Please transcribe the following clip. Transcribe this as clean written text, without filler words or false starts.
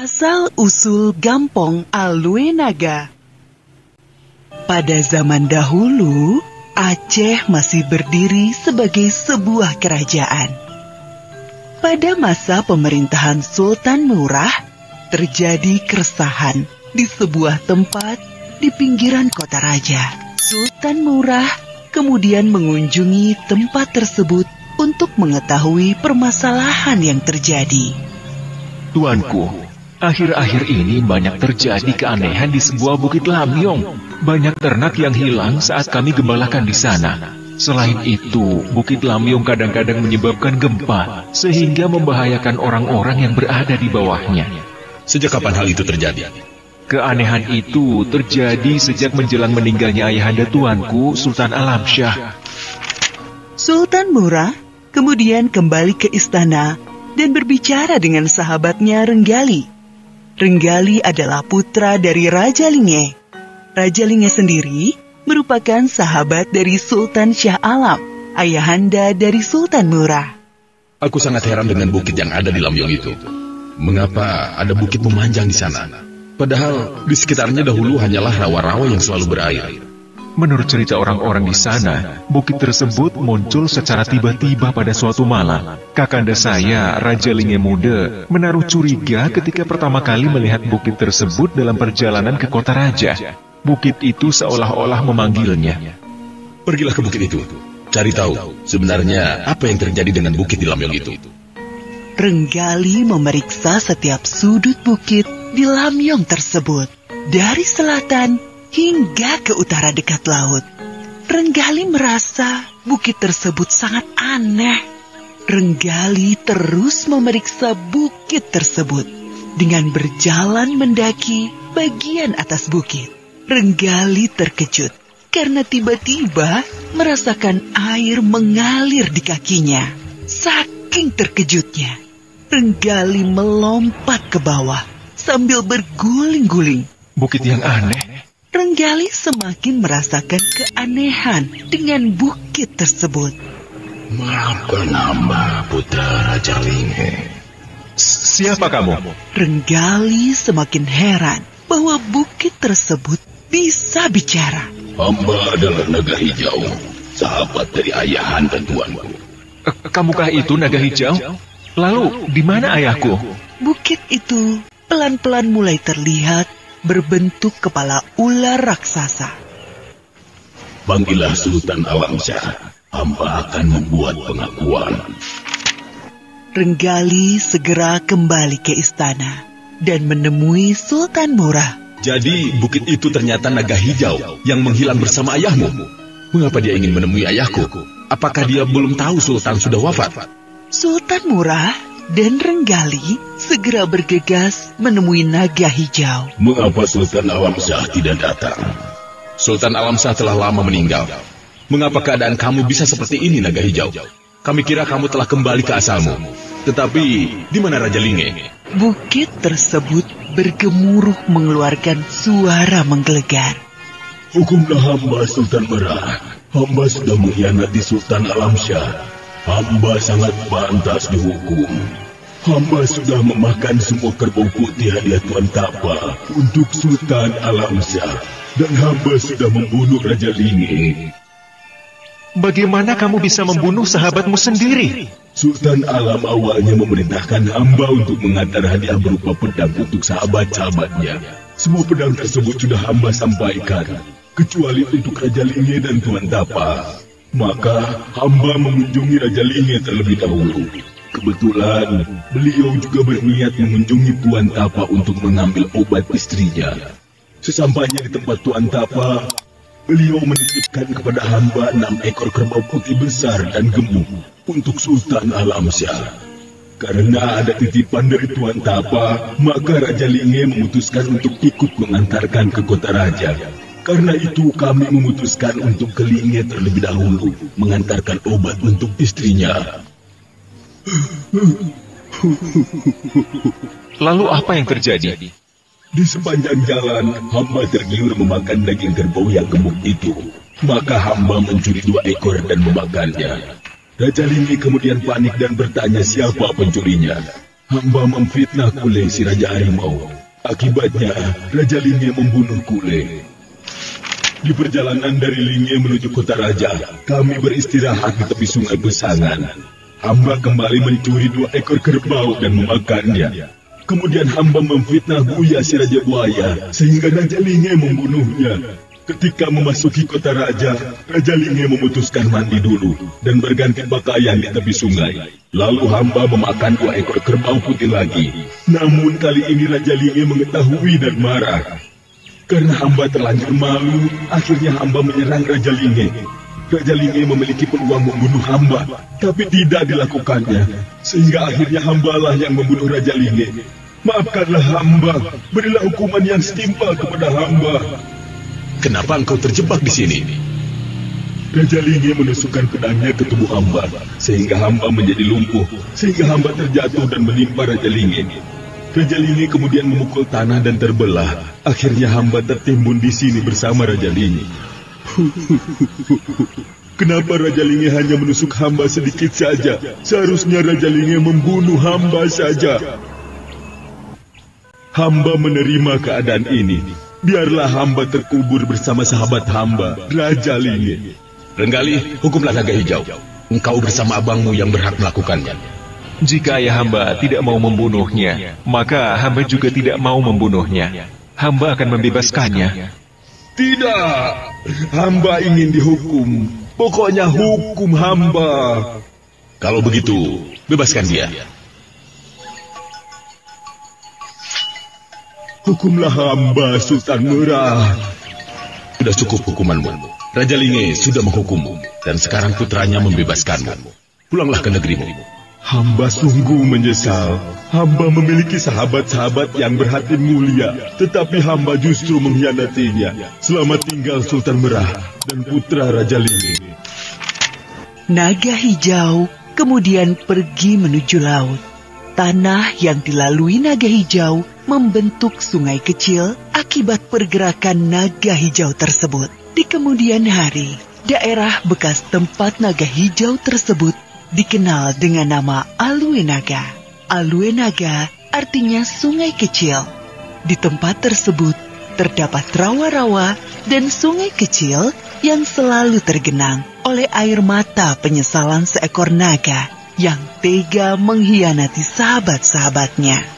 Asal-usul Gampong Alue Naga. Pada zaman dahulu, Aceh masih berdiri sebagai sebuah kerajaan. Pada masa pemerintahan Sultan Murah, terjadi keresahan di sebuah tempat di pinggiran kota raja. Sultan Murah kemudian mengunjungi tempat tersebut untuk mengetahui permasalahan yang terjadi. Tuanku, akhir-akhir ini banyak terjadi keanehan di sebuah bukit Lamyong. Banyak ternak yang hilang saat kami gembalakan di sana. Selain itu, bukit Lamyong kadang-kadang menyebabkan gempa, sehingga membahayakan orang-orang yang berada di bawahnya. Sejak kapan hal itu terjadi? Keanehan itu terjadi sejak menjelang meninggalnya ayahanda tuanku, Sultan Alamsyah. Sultan Murah kemudian kembali ke istana dan berbicara dengan sahabatnya Renggali. Renggali adalah putra dari Raja Linge. Raja Linge sendiri merupakan sahabat dari Sultan Shah Alam, ayahanda dari Sultan Murah. Aku sangat heran dengan bukit yang ada di Lamyong itu. Mengapa ada bukit memanjang di sana? Padahal di sekitarnya dahulu hanyalah rawa-rawa yang selalu berair. Menurut cerita orang-orang di sana, bukit tersebut muncul secara tiba-tiba pada suatu malam. Kakanda saya, Raja Linge Muda, menaruh curiga ketika pertama kali melihat bukit tersebut dalam perjalanan ke kota raja. Bukit itu seolah-olah memanggilnya. Pergilah ke bukit itu. Cari tahu sebenarnya apa yang terjadi dengan bukit di Lamyong itu. Renggali memeriksa setiap sudut bukit di Lamyong tersebut, dari selatan hingga ke utara dekat laut. Renggali merasa bukit tersebut sangat aneh. Renggali terus memeriksa bukit tersebut dengan berjalan mendaki bagian atas bukit. Renggali terkejut karena tiba-tiba merasakan air mengalir di kakinya. Saking terkejutnya, Renggali melompat ke bawah sambil berguling-guling. Bukit yang aneh. Renggali semakin merasakan keanehan dengan bukit tersebut. Maafkan hamba, putra Raja Linge. Siapa kamu? Renggali semakin heran bahwa bukit tersebut bisa bicara. Hamba adalah Naga Hijau, sahabat dari ayahanda tuanku. Kamukah itu Naga Hijau? Lalu, di mana ayahku? Bukit itu pelan-pelan mulai terlihat berbentuk kepala ular raksasa. Panggillah Sultan Alamsyah, hamba akan membuat pengakuan. Renggali segera kembali ke istana dan menemui Sultan Murah. Jadi bukit itu ternyata Naga Hijau yang menghilang bersama ayahmu. Mengapa dia ingin menemui ayahku? Apakah dia belum tahu Sultan sudah wafat? Sultan Murah dan Renggali segera bergegas menemui Naga Hijau. Mengapa Sultan Alamsyah tidak datang? Sultan Alamsyah telah lama meninggal. Mengapa keadaan kamu bisa seperti ini, Naga Hijau? Kami kira kamu telah kembali ke asalmu. Tetapi, di mana Raja Linge? Bukit tersebut bergemuruh mengeluarkan suara menggelegar. Hukumlah hamba, Sultan Merah. Hamba sudah mengkhianati Sultan Alamsyah. Hamba sangat pantas dihukum. Hamba sudah memakan semua kerbau putih hadiah Tuan Tapa untuk Sultan Alamsyah. Dan hamba sudah membunuh Raja Linge. Bagaimana kamu bisa membunuh sahabatmu sendiri? Sultan Alam awalnya memerintahkan hamba untuk mengantar hadiah berupa pedang untuk sahabat-sahabatnya. Semua pedang tersebut sudah hamba sampaikan, kecuali untuk Raja Linge dan Tuan Tapa. Maka hamba mengunjungi Raja Linge terlebih dahulu. Kebetulan beliau juga berniat mengunjungi Tuan Tapa untuk mengambil obat istrinya. Sesampainya di tempat Tuan Tapa, beliau menitipkan kepada hamba 6 ekor kerbau putih besar dan gemuk untuk Sultan Alamsyah. Karena ada titipan dari Tuan Tapa, maka Raja Linge memutuskan untuk ikut mengantarkan ke kota raja. Karena itu kami memutuskan untuk ke Linge terlebih dahulu, mengantarkan obat untuk istrinya. Lalu apa yang terjadi? Di sepanjang jalan, hamba tergiur memakan daging kerbau yang gemuk itu. Maka hamba mencuri 2 ekor dan memakannya. Raja Linge kemudian panik dan bertanya siapa pencurinya. Hamba memfitnah Kule si Raja Harimau. Akibatnya, Raja Linge membunuh Kule. Di perjalanan dari Linge menuju kota raja, kami beristirahat di tepi sungai Besangan. Hamba kembali mencuri 2 ekor kerbau dan memakannya. Kemudian hamba memfitnah Buya si Raja Buaya, sehingga Raja Linge membunuhnya. Ketika memasuki kota raja, Raja Linge memutuskan mandi dulu dan berganti pakaian di tepi sungai. Lalu hamba memakan 2 ekor kerbau putih lagi. Namun kali ini Raja Linge mengetahui dan marah. Karena hamba terlanjur malu, akhirnya hamba menyerang Raja Linge. Raja Linge memiliki peluang membunuh hamba, tapi tidak dilakukannya. Sehingga akhirnya hambalah yang membunuh Raja Linge. Maafkanlah hamba, berilah hukuman yang setimpal kepada hamba. Kenapa engkau terjebak di sini? Raja Linge menusukkan pedangnya ke tubuh hamba, sehingga hamba menjadi lumpuh, sehingga hamba terjatuh dan menimpa Raja Linge. Raja Linge kemudian memukul tanah dan terbelah. Akhirnya hamba tertimbun di sini bersama Raja Linge. Kenapa Raja Linge hanya menusuk hamba sedikit saja? Seharusnya Raja Linge membunuh hamba saja. Hamba menerima keadaan ini. Biarlah hamba terkubur bersama sahabat hamba, Raja Linge. Renggali, hukumlah naga hijau. Engkau bersama abangmu yang berhak melakukannya. Jika ayah hamba tidak mau membunuhnya, maka hamba juga tidak mau membunuhnya. Hamba akan membebaskannya. Tidak, hamba ingin dihukum. Pokoknya hukum hamba. Kalau begitu, bebaskan dia. Hukumlah hamba, Sultan Murah. Sudah cukup hukumanmu. Raja Linge sudah menghukummu, dan sekarang putranya membebaskanmu. Pulanglah ke negerimu. Hamba sungguh menyesal. Hamba memiliki sahabat-sahabat yang berhati mulia, tetapi hamba justru mengkhianatinya. Selamat tinggal Sultan Merah dan putra Raja Linge. Naga hijau kemudian pergi menuju laut. Tanah yang dilalui naga hijau membentuk sungai kecil akibat pergerakan naga hijau tersebut. Di kemudian hari, daerah bekas tempat naga hijau tersebut dikenal dengan nama Alue Naga. Alue Naga artinya sungai kecil. Di tempat tersebut terdapat rawa-rawa dan sungai kecil yang selalu tergenang oleh air mata penyesalan seekor naga yang tega mengkhianati sahabat-sahabatnya.